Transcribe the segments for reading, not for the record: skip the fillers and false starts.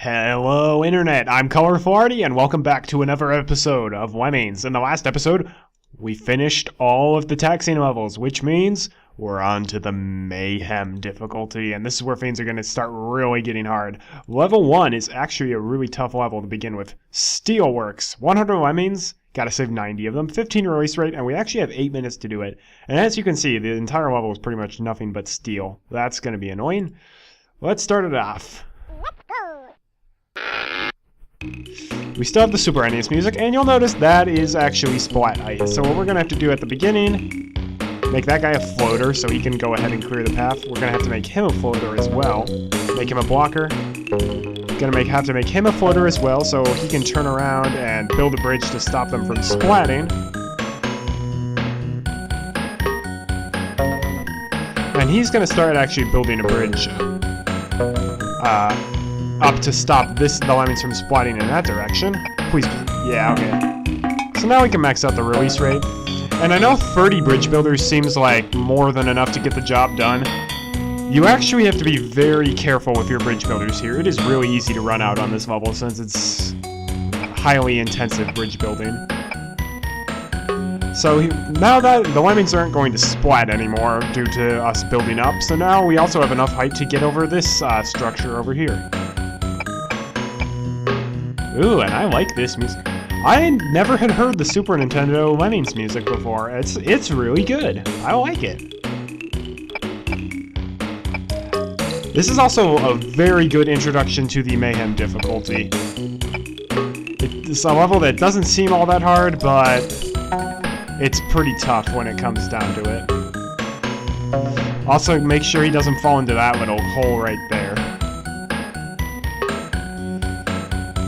Hello Internet, I'm Colorful Arty and welcome back to another episode of Lemmings. In the last episode, we finished all of the taxing levels, which means we're on to the Mayhem difficulty, and this is where things are going to start really getting hard. Level 1 is actually a really tough level to begin with. Steelworks, 100 Lemmings, gotta save 90 of them, 15 release rate, and we actually have 8 minutes to do it. And as you can see, the entire level is pretty much nothing but steel. That's going to be annoying. Let's start it off. We still have the Super NES music, and you'll notice that is actually Splat Ice. So what we're going to have to do at the beginning, make that guy a floater so he can go ahead and clear the path. We're going to have to make him a floater as well. Make him a blocker. Going to have to make him a floater as well so he can turn around and build a bridge to stop them from splatting. And he's going to start actually building a bridge up to stop the Lemmings from splatting in that direction. Please, yeah, okay. So now we can max out the release rate. And I know 30 bridge builders seems like more than enough to get the job done. You actually have to be very careful with your bridge builders here. It is really easy to run out on this level since it's highly intensive bridge building. So now that the Lemmings aren't going to splat anymore due to us building up, so now we also have enough height to get over this structure over here. Ooh, and I like this music. I never had heard the Super Nintendo Lemmings music before. It's really good. I like it. This is also a very good introduction to the Mayhem difficulty. It's a level that doesn't seem all that hard, but it's pretty tough when it comes down to it. Also, make sure he doesn't fall into that little hole right there.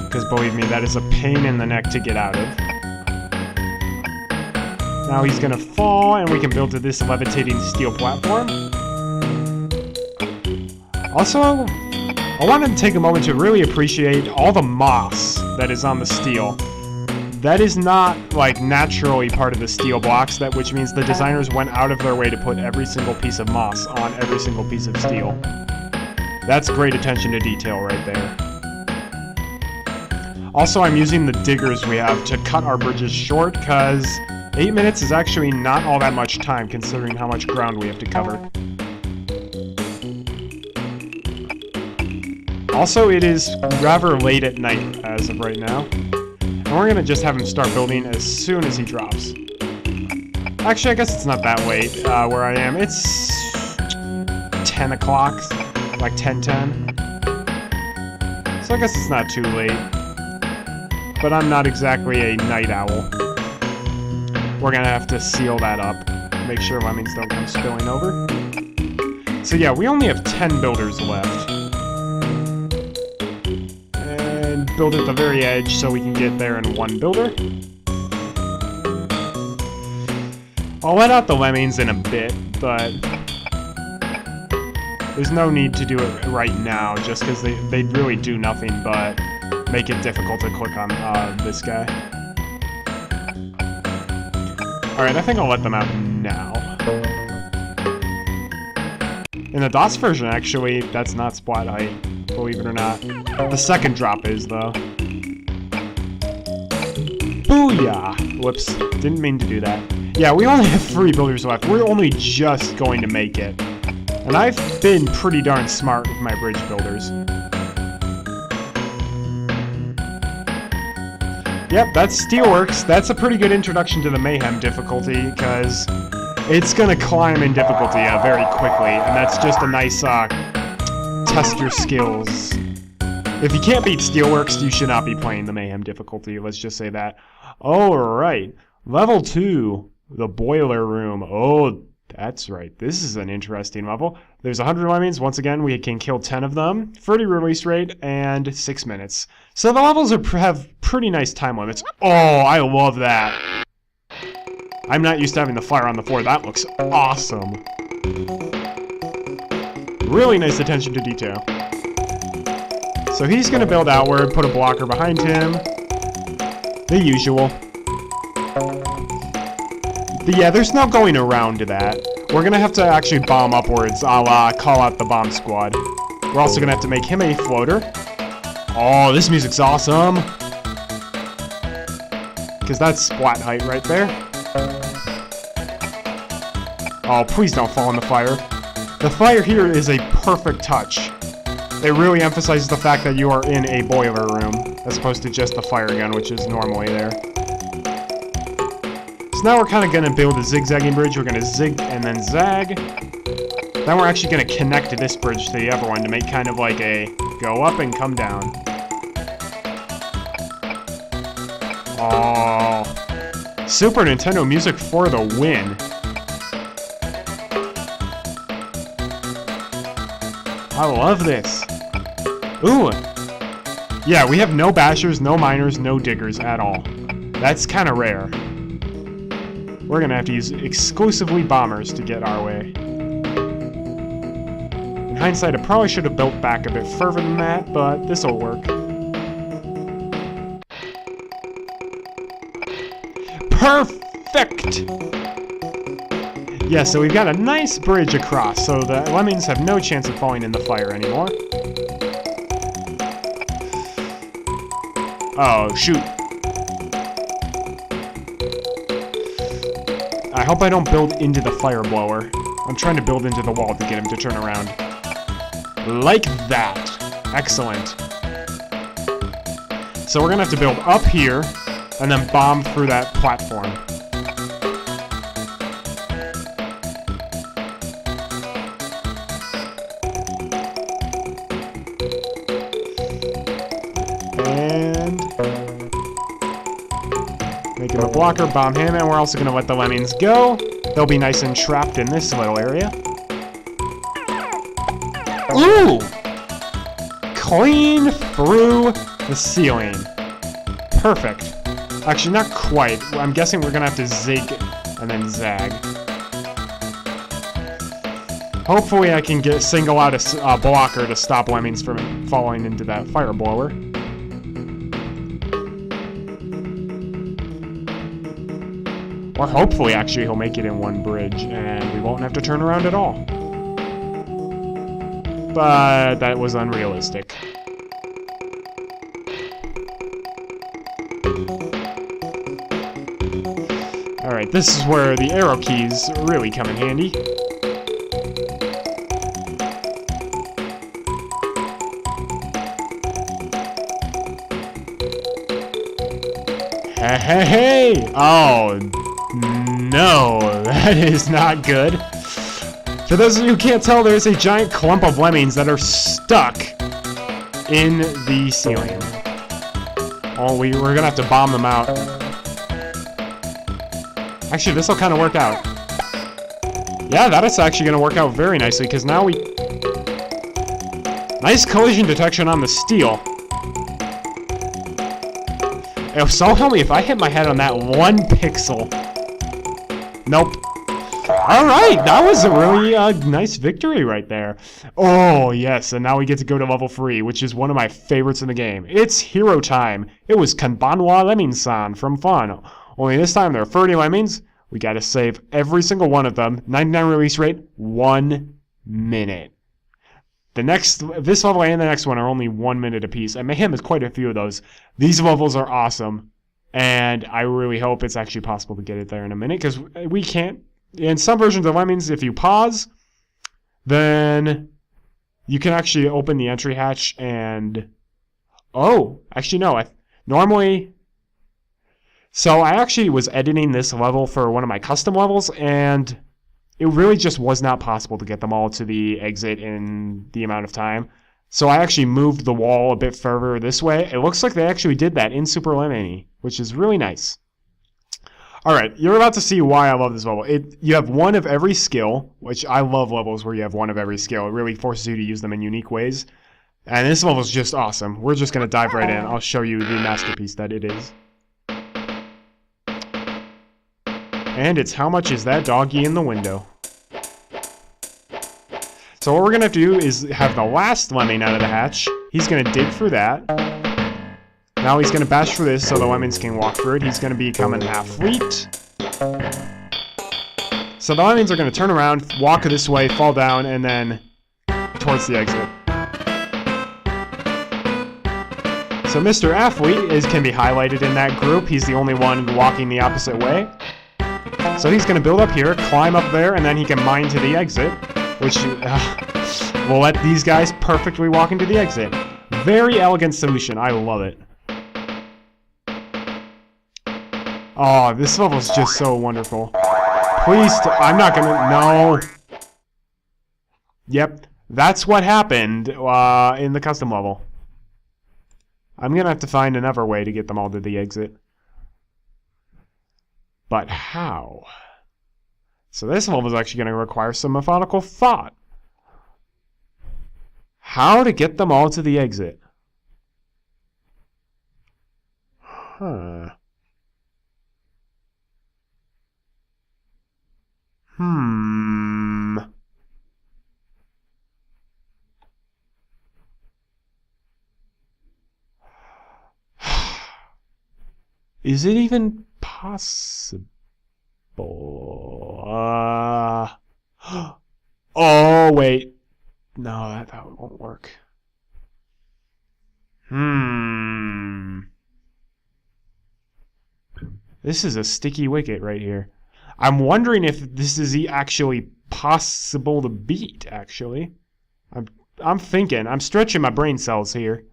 Because believe me, that is a pain in the neck to get out of. Now he's gonna fall, and we can build to this levitating steel platform. Also, I wanted to take a moment to really appreciate all the moss that is on the steel. That is not, like, naturally part of the steel blocks, which means the designers went out of their way to put every single piece of moss on every single piece of steel. That's great attention to detail right there. Also, I'm using the diggers we have to cut our bridges short, because 8 minutes is actually not all that much time, considering how much ground we have to cover. Also, it is rather late at night as of right now, and we're going to just have him start building as soon as he drops. Actually, I guess it's not that late where I am. It's 10 o'clock, like 10:10. So I guess it's not too late. But I'm not exactly a night owl. We're gonna have to seal that up. Make sure Lemmings don't come spilling over. So yeah, we only have 10 builders left. And build at the very edge so we can get there in one builder. I'll let out the Lemmings in a bit, but there's no need to do it right now just because they really do nothing but make it difficult to click on this guy. Alright, I think I'll let them out now. In the DOS version, actually, that's not splat height, believe it or not. The second drop is, though. Booyah! Whoops, didn't mean to do that. Yeah, we only have 3 builders left. We're only just going to make it. And I've been pretty darn smart with my bridge builders. Yep, that's Steelworks. That's a pretty good introduction to the Mayhem difficulty, because it's going to climb in difficulty very quickly, and that's just a nice test your skills. If you can't beat Steelworks, you should not be playing the Mayhem difficulty, let's just say that. Alright, level 2, the boiler room. Oh, that's right, this is an interesting level. There's 100 Lemmings. Once again, we can kill 10 of them. 30 release rate, and 6 minutes. So the levels have pretty nice time limits. Oh, I love that. I'm not used to having the fire on the floor. That looks awesome. Really nice attention to detail. So he's going to build outward, put a blocker behind him. The usual. But yeah, there's no going around to that. We're going to have to actually bomb upwards, a la call out the bomb squad. We're also going to have to make him a floater. Oh, this music's awesome. Because that's splat height right there. Oh, please don't fall in the fire. The fire here is a perfect touch. It really emphasizes the fact that you are in a boiler room, as opposed to just the fire gun, which is normally there. So now we're kind of going to build a zigzagging bridge. We're going to zig and then zag. Then we're actually going to connect this bridge to the other one to make kind of like a go up and come down. Oh, Super Nintendo music for the win. I love this. Ooh. Yeah, we have no bashers, no miners, no diggers at all. That's kind of rare. We're going to have to use exclusively bombers to get our way. In hindsight, I probably should have built back a bit further than that, but this'll work. Perfect! Yeah, so we've got a nice bridge across, so the Lemmings have no chance of falling in the fire anymore. Oh, shoot. I hope I don't build into the fire blower. I'm trying to build into the wall to get him to turn around. Like that. Excellent. So we're gonna have to build up here, and then bomb through that platform. And make him a blocker, bomb him, and we're also going to let the Lemmings go. They'll be nice and trapped in this little area. Ooh! Clean through the ceiling. Perfect. Actually, not quite. I'm guessing we're going to have to zig and then zag. Hopefully I can single out a blocker to stop Lemmings from falling into that fire blower. Or hopefully, actually, he'll make it in one bridge, and we won't have to turn around at all. But that was unrealistic. Alright, this is where the arrow keys really come in handy. Hey, hey, hey! Oh, no, that is not good. For those of you who can't tell, there's a giant clump of Lemmings that are stuck in the ceiling. Oh, we're gonna have to bomb them out. Actually, this will kind of work out. Yeah, that is actually gonna work out very nicely, because now we... Nice collision detection on the steel. So help me if I hit my head on that 1 pixel. Nope. Alright, that was a really nice victory right there. Oh, yes, and now we get to go to level 3, which is one of my favorites in the game. It's hero time. It was Kanbanwa Lemmings-san from Fun. Only this time there are 30 Lemmings. We gotta save every single one of them. 99 release rate, 1 minute. This level and the next one are only 1 minute apiece, and Mayhem has quite a few of those. These levels are awesome, and I really hope it's actually possible to get it there in a minute, because we can't. In some versions of Lemmings, if you pause, then you can actually open the entry hatch and... Oh, actually no, normally... So I actually was editing this level for one of my custom levels, and it really just was not possible to get them all to the exit in the amount of time. So I actually moved the wall a bit further this way. It looks like they actually did that in Super Lemony, which is really nice. Alright, you're about to see why I love this level. You have one of every skill, which I love levels where you have one of every skill. It really forces you to use them in unique ways. And this level is just awesome. We're just going to dive right in. I'll show you the masterpiece that it is. And it's how much is that doggy in the window. So what we're going to have to do is have the last lemming out of the hatch. He's going to dig through that. Now he's going to bash through this so the Lemmings can walk through it. He's going to become an athlete. So the Lemmings are going to turn around, walk this way, fall down, and then towards the exit. So Mr. Athlete can be highlighted in that group. He's the only one walking the opposite way. So he's going to build up here, climb up there, and then he can mine to the exit, which will let these guys perfectly walk into the exit. Very elegant solution. I love it. Oh, this level's just so wonderful. Please, I'm not going to... No. Yep, that's what happened in the custom level. I'm going to have to find another way to get them all to the exit. But how? So this level is actually going to require some methodical thought. How to get them all to the exit? Huh. Is it even possible? Oh, wait. No, that won't work. This is a sticky wicket right here. I'm wondering if this is actually possible to beat, actually. I'm thinking. I'm stretching my brain cells here.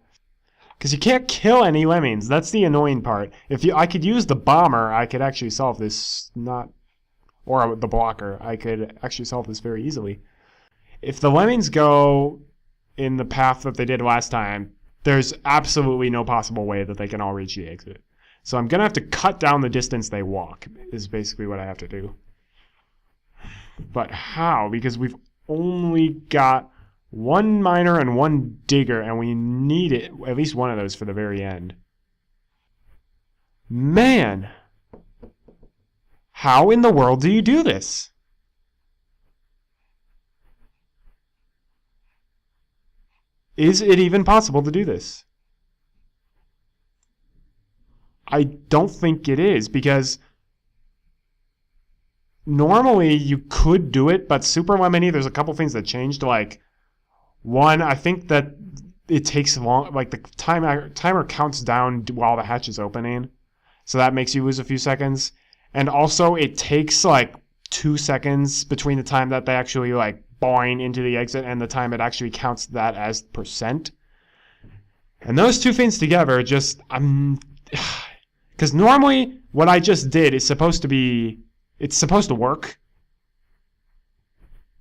Because you can't kill any lemmings. That's the annoying part. If I could use the bomber, I could actually solve this. Or the blocker. I could actually solve this very easily. If the lemmings go in the path that they did last time, there's absolutely no possible way that they can all reach the exit. So I'm going to have to cut down the distance they walk, is basically what I have to do. But how? Because we've only got one miner and one digger, and we need it, at least one of those for the very end. Man! How in the world do you do this? Is it even possible to do this? I don't think it is, because normally you could do it, but Super Lemony, there's a couple things that changed, like, one, I think that it takes long, like the timer counts down while the hatch is opening, so that makes you lose a few seconds. And also, it takes like 2 seconds between the time that they actually like boing into the exit and the time it actually counts that as percent. And those two things together just, because normally what I just did is supposed to be, it's supposed to work.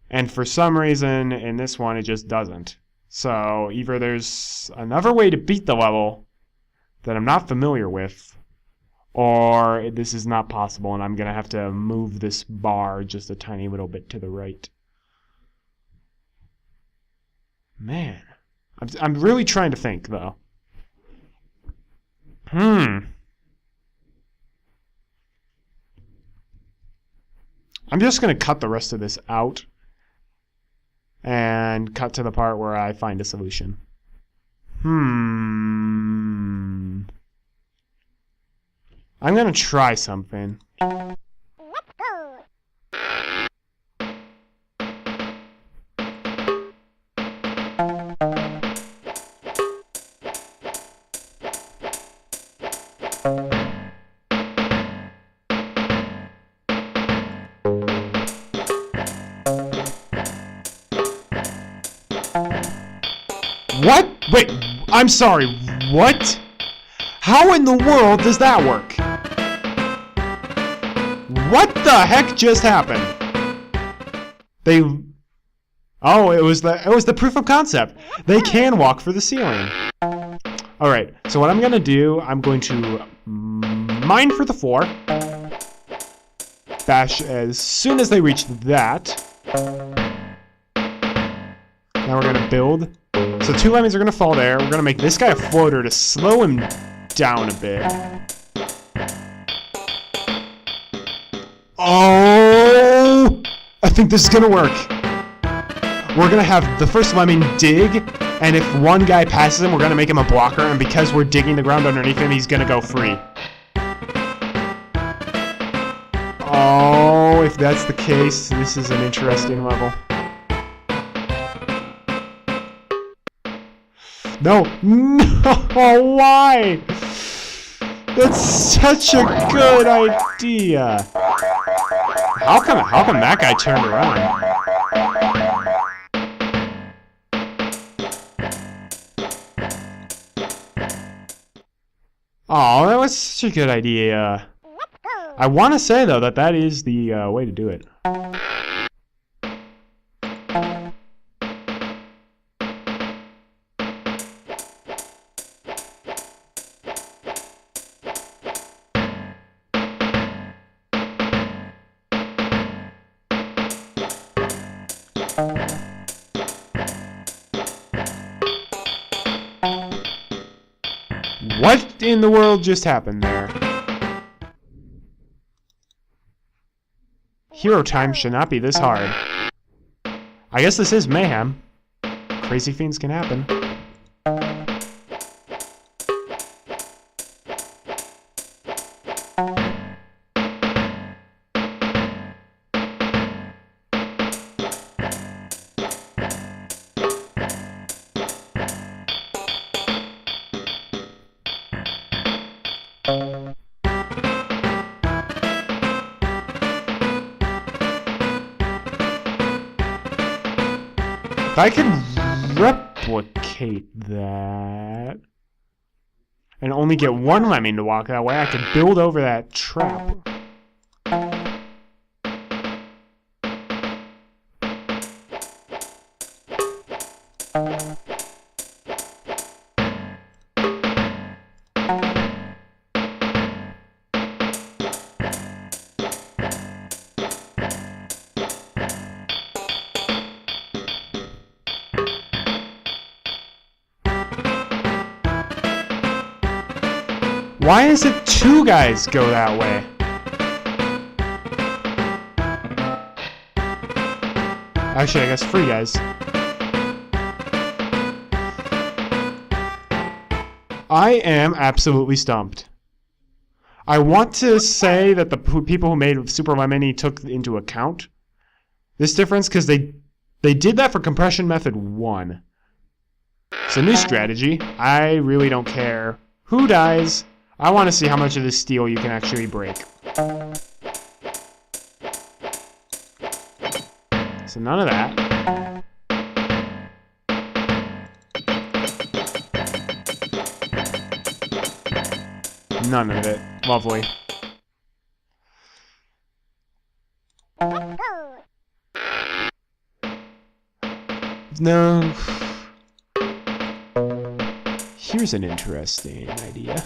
And for some reason, in this one, it just doesn't. So either there's another way to beat the level that I'm not familiar with, or this is not possible, and I'm going to have to move this bar just a tiny little bit to the right. Man. I'm really trying to think, though. I'm just going to cut the rest of this out and cut to the part where I find a solution. I'm going to try something. Let's go. What? Wait, I'm sorry, what? How in the world does that work? What the heck just happened? Oh, it was the proof of concept. They can walk for the ceiling. Alright, so what I'm going to do, I'm going to mine for the floor. Bash as soon as they reach that. Now we're going to build. So 2 lemmings are going to fall there. We're going to make this guy a floater to slow him down a bit. Oh! I think this is going to work. We're going to have the first lemming dig, and if one guy passes him, we're going to make him a blocker, and because we're digging the ground underneath him, he's going to go free. Oh, if that's the case, this is an interesting level. No, no, why? That's such a good idea. How come that guy turned around? Oh, that was such a good idea. I want to say, though, that is the way to do it. What in the world just happened there? Hero time should not be this hard. I guess this is Mayhem. Crazy things can happen. If I could replicate that and only get one lemming to walk that way, I could build over that trap. Why is it two guys go that way? Actually, I guess three guys. I am absolutely stumped. I want to say that the people who made Super Lemony took into account this difference because they did that for Compression Method 1. It's a new strategy. I really don't care who dies. I want to see how much of this steel you can actually break. So none of that. None of it. Lovely. No. Here's an interesting idea.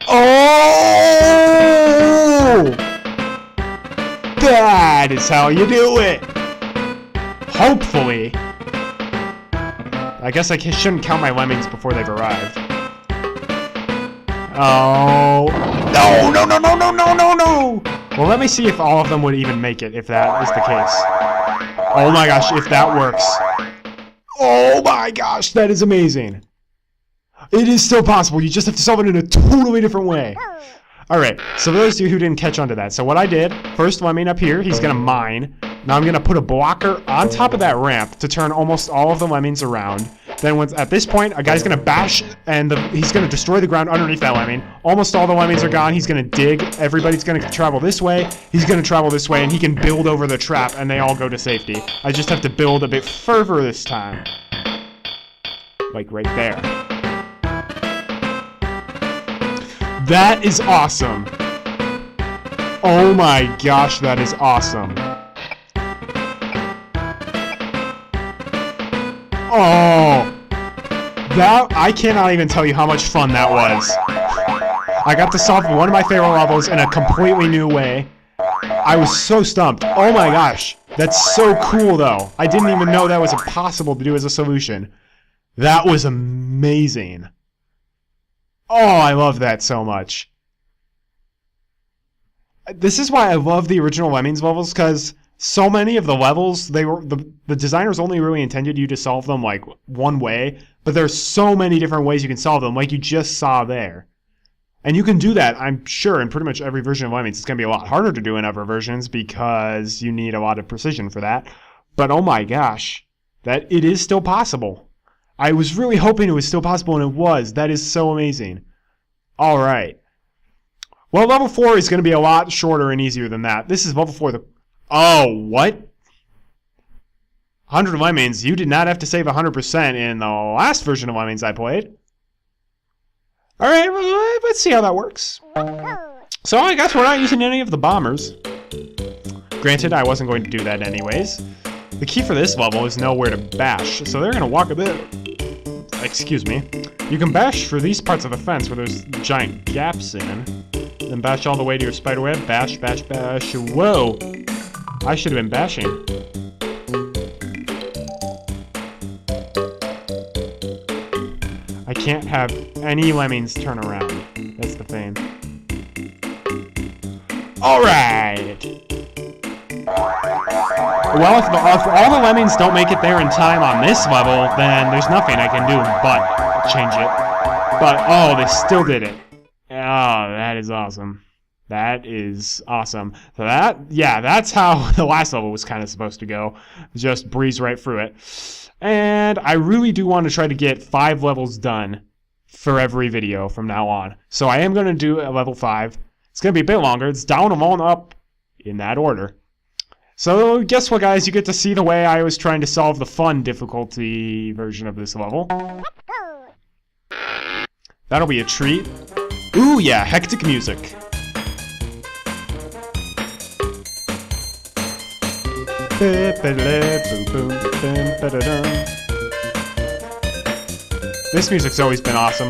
Oh! That is how you do it! Hopefully. I guess I shouldn't count my lemmings before they've arrived. Oh. No, no, no, no, no, no, no, no! Well, let me see if all of them would even make it, if that is the case. Oh my gosh, if that works. Oh my gosh, that is amazing. It is still possible, you just have to solve it in a totally different way. Alright, so for those of you who didn't catch on to that, so what I did, first lemming up here, he's gonna mine. Now I'm gonna put a blocker on top of that ramp to turn almost all of the lemmings around. Then once at this point, a guy's gonna bash and he's gonna destroy the ground underneath that lemming. Almost all the lemmings are gone, he's gonna dig, everybody's gonna travel this way, he's gonna travel this way, and he can build over the trap and they all go to safety. I just have to build a bit further this time. Like right there. That is awesome. Oh my gosh, that is awesome. Oh, that, I cannot even tell you how much fun that was. I got to solve one of my favorite levels in a completely new way. I was so stumped. Oh my gosh, that's so cool though. I didn't even know that was impossible to do as a solution. That was amazing. Oh, I love that so much. This is why I love the original Lemmings levels, because so many of the levels, the designers only really intended you to solve them like one way, but there's so many different ways you can solve them, like you just saw there. And you can do that, I'm sure, in pretty much every version of Lemmings. It's going to be a lot harder to do in other versions because you need a lot of precision for that. But oh my gosh, that it is still possible. I was really hoping it was still possible, and it was. That is so amazing. All right. Well, level 4 is going to be a lot shorter and easier than that. This is level 4. Oh, what? 100 Lemmings. You did not have to save 100% in the last version of Lemmings I played. All right, well, let's see how that works. So I guess we're not using any of the bombers. Granted, I wasn't going to do that anyways. The key for this level is know where to bash, so they're going to walk a bit. Excuse me. You can bash for these parts of the fence where there's giant gaps in. Then bash all the way to your spiderweb. Bash, bash, bash. Whoa! I should have been bashing. I can't have any lemmings turn around. That's the thing. Alright! Well, if all the lemmings don't make it there in time on this level, then there's nothing I can do but change it. But, oh, they still did it. Oh, that is awesome. That is awesome. So that's how the last level was kind of supposed to go. Just breeze right through it. And I really do want to try to get 5 levels done for every video from now on. So I am going to do a level 5. It's going to be a bit longer. It's down and on up in that order. So guess what, guys? You get to see the way I was trying to solve the fun difficulty version of this level. That'll be a treat. Ooh, yeah, hectic music. This music's always been awesome.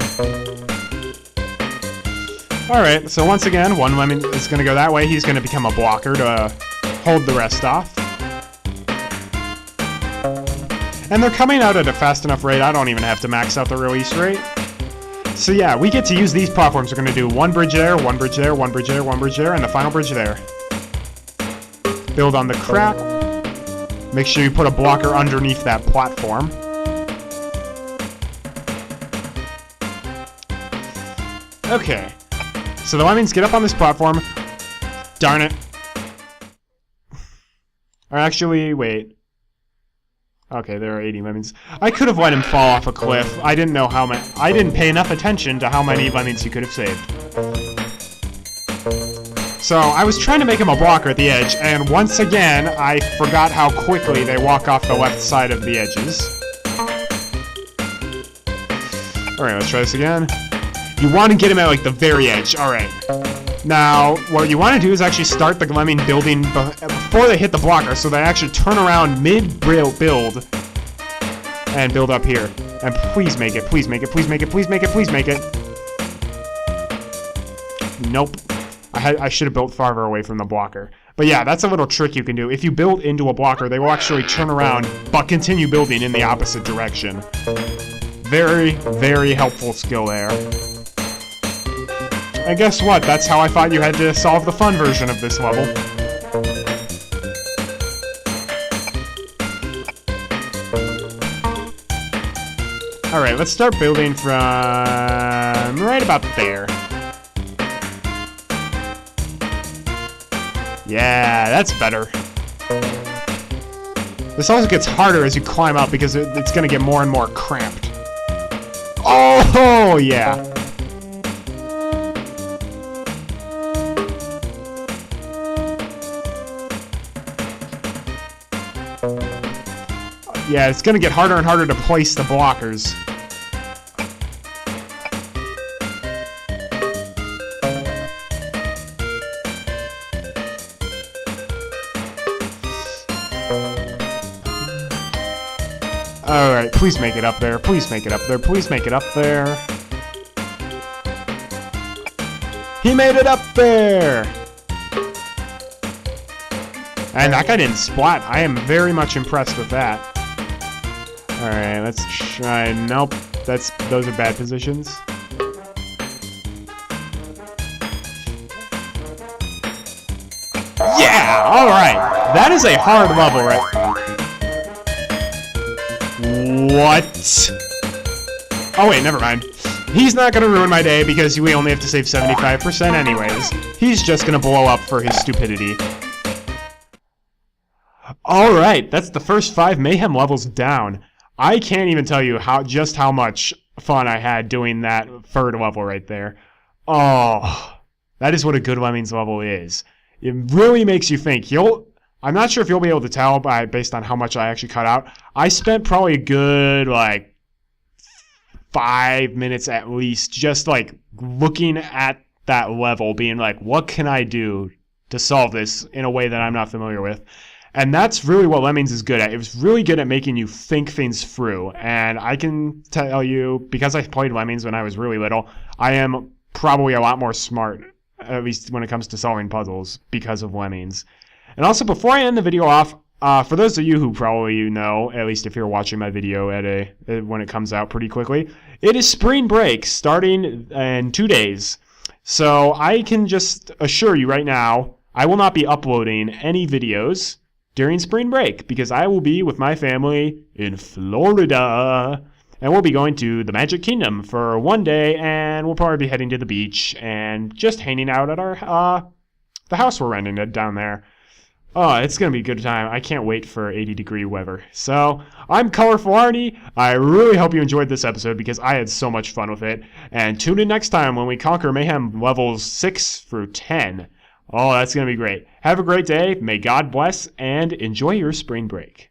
Alright, so once again, one lemon is going to go that way. He's going to become a blocker to hold the rest off. And they're coming out at a fast enough rate, I don't even have to max out the release rate. So yeah, we get to use these platforms. We're going to do one bridge there, one bridge there, one bridge there, one bridge there, and the final bridge there. Build on the crack. Make sure you put a blocker underneath that platform. Okay. So the lemmings get up on this platform. Darn it. Or actually, wait. Okay, there are 80 lemmings. I could have let him fall off a cliff. I didn't know how many. I didn't pay enough attention to how many lemmings he could have saved. So I was trying to make him a blocker at the edge, and once again, I forgot how quickly they walk off the left side of the edges. Alright, let's try this again. You want to get him at like the very edge. Alright. Now, what you want to do is actually start the lemming building before they hit the blocker, so they actually turn around mid-build and build up here. And please make it, please make it, please make it, please make it, please make it. Nope. I should have built farther away from the blocker. But yeah, that's a little trick you can do. If you build into a blocker, they will actually turn around, but continue building in the opposite direction. Very, very helpful skill there. And guess what? That's how I thought you had to solve the fun version of this level. Alright, let's start building from right about there. Yeah, that's better. This also gets harder as you climb up because it's going to get more and more cramped. Oh, yeah. Yeah, it's going to get harder and harder to place the blockers. Alright, please make it up there. Please make it up there. Please make it up there. He made it up there! And that guy didn't splat. I am very much impressed with that. Alright, let's try... Nope. Those are bad positions. Yeah! Alright! That is a hard level, right? What? Oh wait, never mind. He's not gonna ruin my day because we only have to save 75% anyways. He's just gonna blow up for his stupidity. Alright, that's the first 5 Mayhem levels down. I can't even tell you just how much fun I had doing that third level right there. Oh, that is what a good Lemmings level is. It really makes you think. I'm not sure if you'll be able to tell based on how much I actually cut out. I spent probably a good, like, 5 minutes at least just, like, looking at that level, being like, what can I do to solve this in a way that I'm not familiar with? And that's really what Lemmings is good at. It was really good at making you think things through. And I can tell you, because I played Lemmings when I was really little, I am probably a lot more smart, at least when it comes to solving puzzles, because of Lemmings. And also, before I end the video off, for those of you who probably know, at least if you're watching my video when it comes out pretty quickly, it is spring break starting in 2 days. So I can just assure you right now, I will not be uploading any videos during spring break because I will be with my family in Florida. And we'll be going to the Magic Kingdom for 1 day, and we'll probably be heading to the beach and just hanging out at our the house we're renting down there. Oh, it's going to be a good time. I can't wait for 80-degree weather. So, I'm Colorful Arty. I really hope you enjoyed this episode because I had so much fun with it. And tune in next time when we conquer Mayhem levels 6 through 10. Oh, that's going to be great. Have a great day. May God bless, and enjoy your spring break.